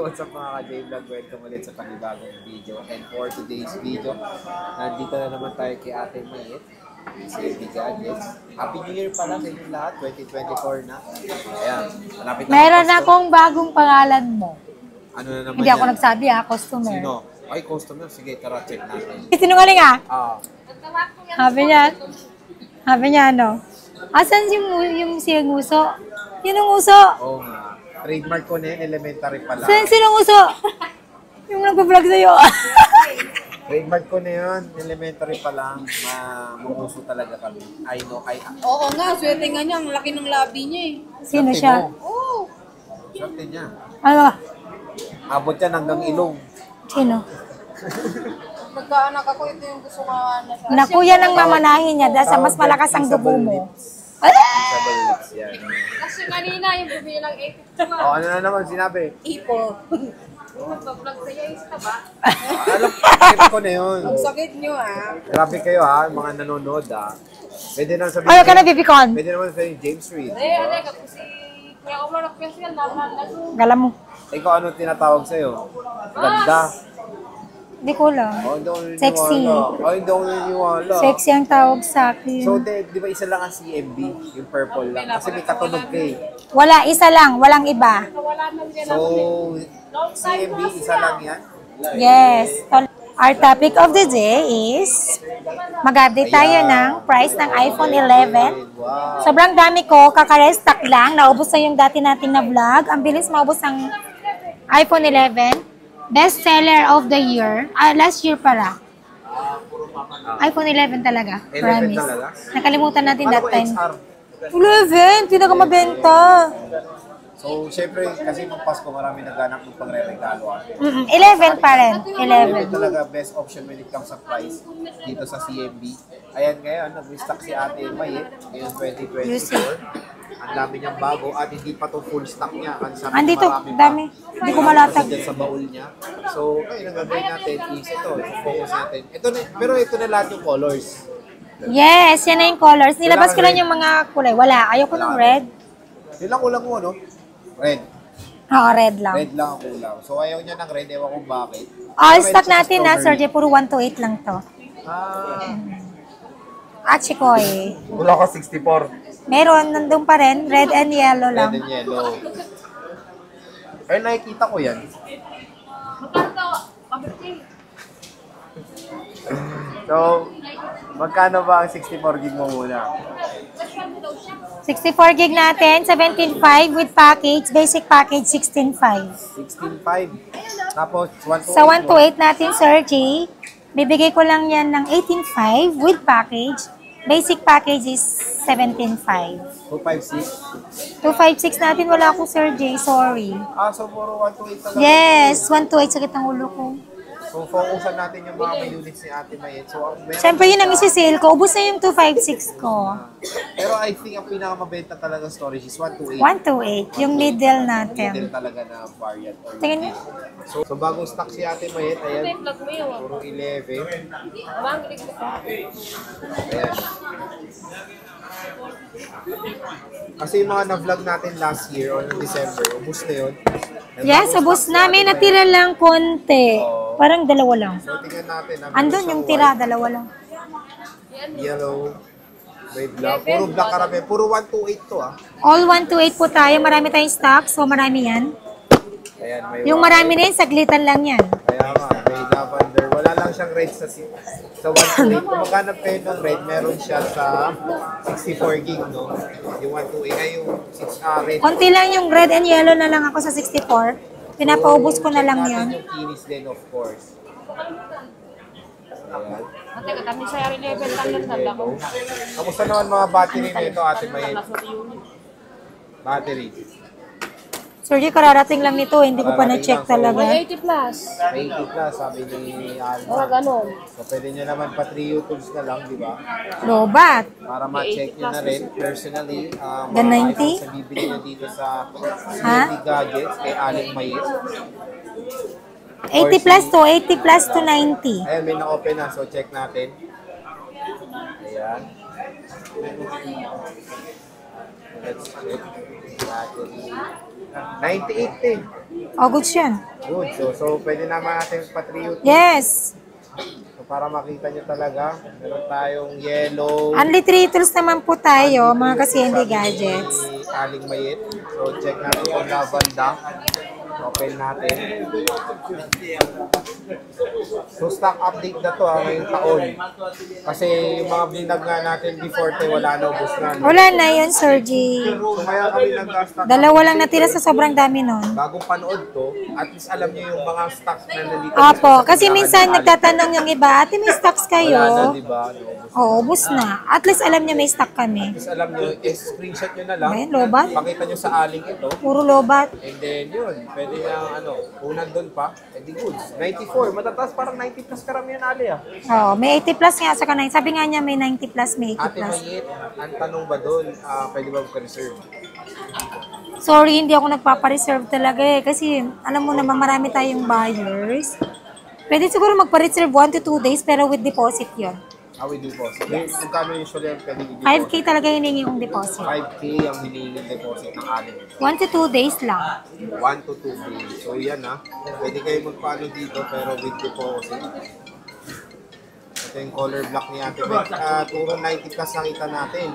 what's up mga ka-J-Vlog? Welcome ulit sa panibagong video. And for today's video, nandito na naman tayo kay Ate Mayet, si MB Gadgets. Happy New Year pala sa inyong lahat, 2024 na. Ayan, malapit na. Meron akong bagong pangalan mo. Ano na naman Hindi ako yan? nagsabi customer. Sino? Ay, customer. Sige, tara, check natin. Sinungaling Sabi niya ano? Asan yung siyang uso? Yun ang uso. Oo nga. Trademark ko na yun, elementary pala. Sinong uso? Yung nag-vlog sa'yo. Trademark ko na yun, elementary pa lang. Mamuso talaga kami. I know, Oo nga, swerte nga niya. Ang laki ng labi niya eh. Sino siya? Oo. Swerte niya. Ano? Abot yan hanggang ilong. Sino? Nagkaanak ako, ito yung gusto ko na sa... Naku, yan ang mamanahin niya dahil sa mas malakas ang dugo mo. Double lips yan. Kasi kanina, yung bumili ng 8 O, ano na naman sinabi? Ipo. Mag-vlog sa'yo, isa ba? Alam, skip ko na yun. Ang sakit niyo ah. Grabe kayo ha, mga nanonood ha. Pwede naman sabihin. Ayaw ka na, Bibicon. Pwede naman sabihin James Reid. Alay ka si... Kuya Omar of Quezon, naman na Gala mo. Ikaw ano tinatawag sa'yo? Ganda. Hindi ko lang. O, hindi ako naniniwala. Sexy. O, hindi ako naniniwala. Sexy ang tawag sa akin. So, di ba isa lang ang CMB? Yung purple lang. Kasi may katunog ka eh. Wala, isa lang. Walang iba. So, CMB, isa lang yan? Yes. Our topic of the day is mag-update tayo ng price ng iPhone 11. Wow. Sobrang dami ko, kaka-restock lang. Naubos na yung dati nating na vlog. Ang bilis maubos ng iPhone 11. Best seller of the year. Last year para. iPhone 11 talaga. 11 Promise. talaga? Nakalimutan natin Paano that ko time. XR? 11! Pinakamabenta. So, syempre, kasi nung Pasko, marami naghanap ng pangre-regalo. 11 pa rin. 11. Ito talaga best option when it comes sa price dito sa CMB. Ayan ngayon, nag-restock si Ate Mayet ngayong 2024. Ang dami niyang bago at hindi pa to full stock niya. Andito, marami pa. dami. Hindi ko malatag. Dyan sa baul niya. So, ngayon, ang gagawin natin is ito. Focus natin. Ito na, pero ito na lahat yung colors. Yes, yan na yung colors. Nilabas ko lang yung mga kulay. Wala. Ayoko ng red. Yun lang kulang mo, no? Red. Oo, red lang. Red lang ang kulang. So, ayaw niya ng red. Ewan kung bakit. All Pero stock red sa natin na, strawberry. Sir. Puro 1 to 8 lang to. Achikoy. Wala ka 64. Meron, nandun pa rin. Red and yellow Red lang. and yellow. Pero nakikita ko yan. So, magkano ba ang 64 gig mo muna? 64 gig natin, 17.5 with package. Basic package, 16.5. 16.5. Tapos, 1 to Sa 1 to 8 natin, Sir G, bibigay ko lang yan ng 18.5 with package. Basic package is 17.5. 256. 256 natin, wala ako, Sir J. Sorry. So puro 1 to 8 talaga. Yes, 1 to 8, sakit ang ulo ko. So, focusan natin yung mga may units ni Ate Mayet. So, ang meron Siyempre, yun ang siya- isi-sale ko. Ubus na yung 256 ko. Pero I think ang pinakamabenta talaga storage is 1 to 8. 1 to 8, yung middle natin. Middle talaga na variant. Or Tingnan niyo. So, bagong stock si Ate Mayet. Ayan, Vlog mo yun. puro 11. Abang, gilig mo. Ayan. Kasi yung mga na-vlog natin last year or noong December, ubus na yun. Yes, ubus na. May natira lang konti. Parang dalawa lang. So, tingnan natin. Andun yung tira, dalawa lang. Yellow, red black. Puro black karami. Puro 1 to 8 to ah. All 1 to 8 po tayo. Marami tayong stock, so marami yan. Ayan, may Yung marami na yun, saglitan lang yan. Kaya nga, may lavender. Wala lang siyang red sa 1 to 8. Kung maghanap kayo ng red, meron siya sa 64 gig, no? Yung 1 to 8. Ay, yung 6 red. Konti lang yung red and yellow na lang ako sa 64. Pinapaubos ko na lang Check yan. natin yung kinis din, of course. Ayan. Ate, kami sa area level, tanggap na lang. Kamusta naman mga battery nito, Ate Mayet? Battery. Sir, G, kararating lang nito. Hindi ko pa na-check talaga. 80 plus. 80 plus, sabi ni O, Alma. ganun. So, pwede nyo naman pa 3 YouTubes na lang, di ba? Lobat. Para ma-check nyo na rin personally. The 90? Sa bibili nyo dito sa Ha? CMB Gadgets kay Aling Mayet. 80 plus to 80 plus to 90. Ayan, may na-open na. So, check natin. Ayan. Let's check. Battery. 98 din. Oh, goods yan. Good. So pwede naman natin patriotic. Yes. So, para makita nyo talaga, meron tayong yellow. Only 3 tools naman po tayo, mga kasi-hindi gadgets. Ni Aling Mayit. So, check natin kung Lavanda. Open natin. So, stock update na to ngayong taon. Kasi yung mga binag nga natin before wala na, ubos na. No? Wala na yun, Sir G. So, kaya kami nag-stock Dalawa lang natira sa sobrang dami nun. bagong panood to, at least alam niyo yung mga stocks na nandito. Opo, sa kasi tindahan minsan ni Aling. nagtatanong yung iba, ate may stocks Wala na, kayo? di ba? No, ubos. Oo, ubus na. At least alam niya may stock kami. Tapos alam nyo, screenshot nyo na lang. Ayun, lobat. Pakita nyo sa aling ito. Puro lobat. And then yun, pwede na kung nandun pa, edi goods. 94, matataas parang 90 plus karamihan ali ah. Oo, may 80 plus nga sa kanay. Sabi nga niya may 90 plus, may 80 Ate plus. Mayit, ang tanong ba doon, pwede ba magka-reserve? Sorry, hindi ako nagpapareserve talaga eh. Kasi alam mo naman marami tayong buyers. Pwede siguro magpa-reserve 1 to 2 days pero with deposit yon. With deposit. Yes. Magkano usually ang pwede i-deposit? 5K talaga hiningi yung deposit. 5K ang hinihingi deposit ng aling. 1 to 2 days lang. 1 to 2 days. So yan pwede kayo magpaano dito pero with deposit. Ito yung color block ni Ate Beth. Puro 90 plus nakita natin.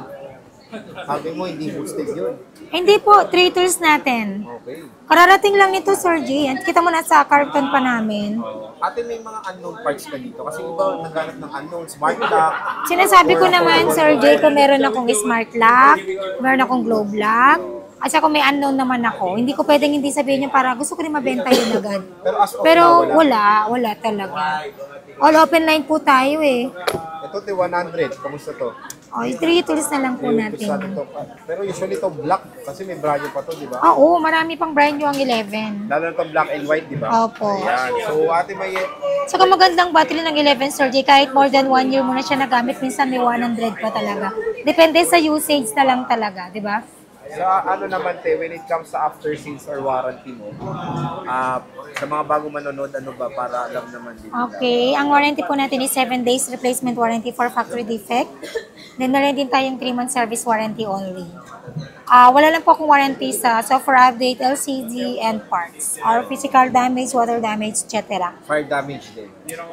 Sabi mo, hindi boosted yun. Hindi po, 3 tools natin. Okay. Kararating lang nito, Sir G. At kita mo na sa carton pa namin. Ate, may mga unknown parts ka dito. Kasi iba naghanap ng unknown. Smart lock. Sinasabi ko naman, Sir J, kung meron akong smart lock, meron akong globe lock, at saka kung may unknown naman ako, hindi ko pwedeng hindi sabihin niya para gusto ko rin mabenta yun agad. Pero as of Pero now, wala. wala talaga. All open line po tayo eh. Ito, 100. Kamusta to? O, 3 tools na lang po natin. Pero usually to black. Kasi may brand new pa to, di ba? Oo, marami pang brand new ang 11. Lalo na to black and white, di ba? Opo. Ayan. So, Ate Mayet, Saka magandang battery ng 11, Sir J. Kahit more than 1 year mo na siya nagamit, minsan may 100 pa talaga. Depende sa usage na lang talaga, di ba? sa naman when it comes sa after sales or warranty mo, sa mga bago manonood, ano ba, para alam naman dito. Okay, ang warranty po natin is 7 days replacement warranty for factory defect. Then meron din tayong 3-month service warranty only. Wala lang po akong warranty sa software update, LCD, and parts. Or physical damage, water damage, etc. Fire damage din.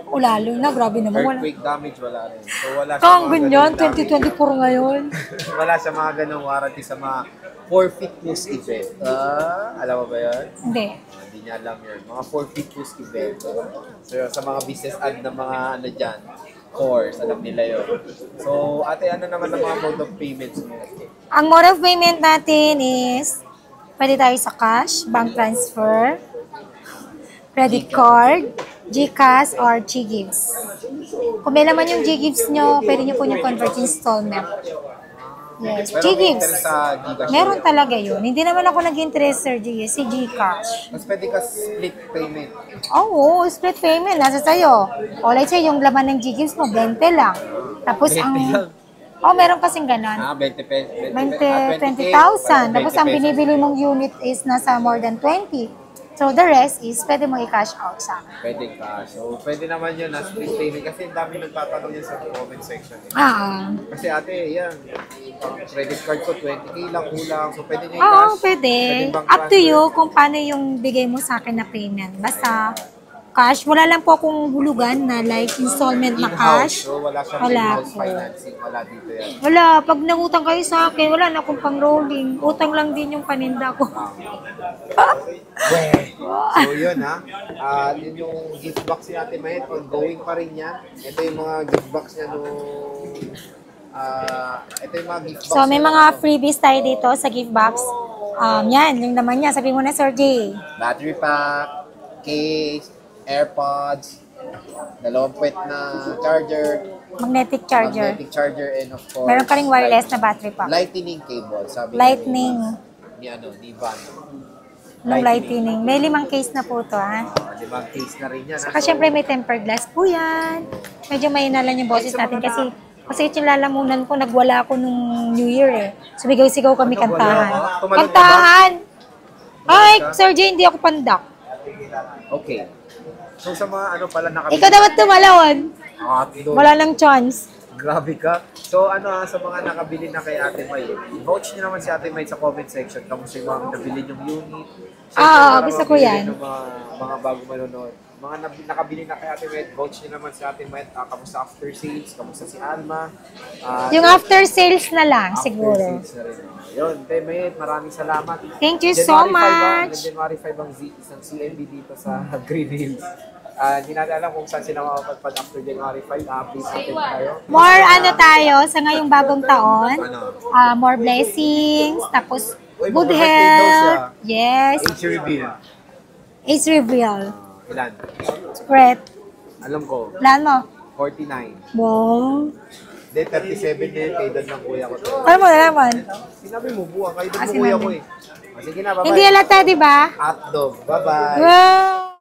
Lalo na, grabe naman. Wala. Earthquake damage, wala rin. So wala siya Kang mga ganyan, ganung damage. 2024 ngayon. Wala siya mga ganong warranty sa mga forfeitness event. Alam mo ba yun? Hindi. Hindi niya alam yun. Mga forfeitness event. So sa mga business ad na mga ano dyan, course, alam nila yun. So, ate, ano naman ang mga mode of payments mo? Ang mode of payment natin is, pwede tayo sa cash, bank transfer, credit card, GCash, or G-Gives. Kung may laman yung G-Gives nyo, pwede nyo po yung convert installment. Yes, Pero may G-Gives. interest sa Gcash. Meron talaga yun. Hindi naman ako nag-interest, Sir G, si Gcash. Mas pwede ka split payment. Oo, split payment. Nasa sa'yo. O, let's say, yung laman ng G-Gives mo, 20 lang. Tapos 20 ang... lang. Oh, meron kasing ganon. 20 pesos. 20,000. Tapos ang binibili mong unit is nasa more than 20. So, the rest is pwede mo i-cash out sa akin. Pwede ka. So, pwede naman yun na split payment. Kasi ang dami nagtatanong yan sa comment section. Eh. Kasi ate, yan. Ang credit card ko, 20k lang kulang. So, pwede nyo i-cash. Oo, pwede. bank Up to transfer. you kung paano yung bigay mo sa akin na payment. Basta cash. Wala lang po akong hulugan na like installment na In-house. cash. So, wala siyang Wala in-house po. financing. Wala dito yan. Wala. Pag nangutang kayo sa akin, wala na akong pang-rolling. Utang lang din yung paninda ko. So yun yun yung gift box ni Ate Mayet, ongoing pa rin yan. Ito yung mga gift box niya ito yung mga gift box. So, may niya mga freebies tayo dito sa gift box. Yan, yung naman niya. Sabi mo na, Sir J. Battery pack, case, AirPods, dalawang puwet na charger, Magnetic charger. magnetic charger, and of course, Meron ka ring wireless na battery pack. lightning cable, sabi Lightning. ni Van. Ng lightning. May 5 case na po to, ha? 5 case na rin yan. Saka syempre may tempered glass po yan. Medyo mahina lang yung boses natin kasi yung lalamunan ko, nagwala ako nung New Year eh. Sumigaw-sigaw kami kantahan. Tumalon ka ba? Kantahan! Ay, Sir J, hindi ako pandak. Okay. So sa mga pala nakabili. Ikaw dapat tumalon. Doon. Wala nang chance. Grabe ka. So sa mga nakabili na kay Ate May, vouch niyo naman si Ate May sa comment section. Kamusta yung mga nabili yung unit? Oo, gusto ko yan. Yung mga bago manonood. Mga nakabili na kay Ate May, vouch niyo naman si Ate May. Kamusta after sales? Kamusta si Alma? Yung after sales na lang, After siguro. sales na rin. Yun, Ate May, maraming salamat. Thank you so much. January 5 ang isang CMB dito sa Green Hills. Hindi natin alam kung saan sila makapagpad after January 5. Update natin tayo. More tayo sa ngayong bagong taon. Ano? More blessings, tapos Uy, good mag-birthday daw siya. health. Yes. Age reveal. Age reveal. Ilan? Secret. Alam ko, Plan mo. 49. Wow. Hindi, 37 din. Kay dad ng kuya ko. Alam mo na naman. Sinabi mo, buwang. Kay dad ng Sinabi. kuya ko eh. Sige na, bye-bye. Hindi halata, di ba? Hotdog. Bye-bye. Wow.